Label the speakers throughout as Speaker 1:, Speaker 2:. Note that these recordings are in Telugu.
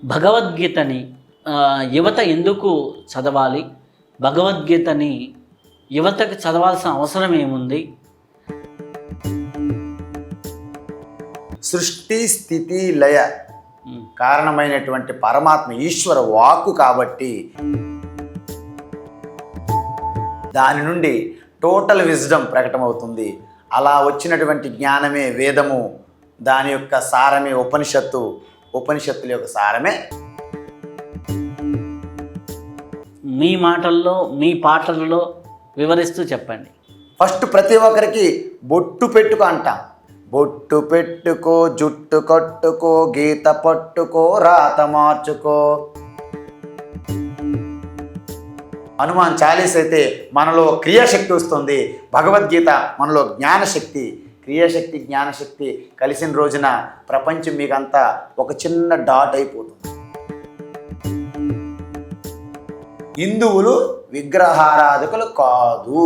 Speaker 1: భగవద్గీతని యువత ఎందుకు చదవాలి? భగవద్గీతని యువతకు చదవాల్సిన అవసరం ఏముంది?
Speaker 2: సృష్టి స్థితి లయ కారణమైనటువంటి పరమాత్మ ఈశ్వర వాక్కు కాబట్టి దాని నుండి టోటల్ విజ్డమ్ ప్రకటమవుతుంది. అలా వచ్చినటువంటి జ్ఞానమే వేదము, దాని యొక్క సారమే ఉపనిషత్తు, ఉపనిషత్తుల యొక్క సారమే.
Speaker 1: మీ మాటల్లో, మీ పాటలలో వివరిస్తూ చెప్పండి.
Speaker 2: ఫస్ట్ ప్రతి ఒక్కరికి బొట్టు పెట్టుకో అంటాం. బొట్టు పెట్టుకో, జుట్టు కట్టుకో, గీత పట్టుకో, రాత మార్చుకో. హనుమాన్ చాలీస్ అయితే మనలో క్రియాశక్తి వస్తుంది. భగవద్గీత మనలో జ్ఞానశక్తి. క్రియాశక్తి జ్ఞానశక్తి కలిసిన రోజున ప్రపంచం మీకంతా ఒక చిన్న డాట్ అయిపోతుంది. హిందువులు విగ్రహారాధకులు కాదు.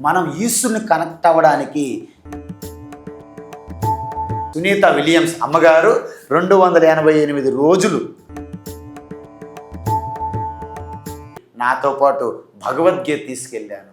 Speaker 2: మనం ఈశ్వరుని కనెక్ట్ అవ్వడానికి సునీత విలియమ్స్ అమ్మగారు 288 రోజులు నాతో పాటు భగవద్గీత తీసుకెళ్ళాను.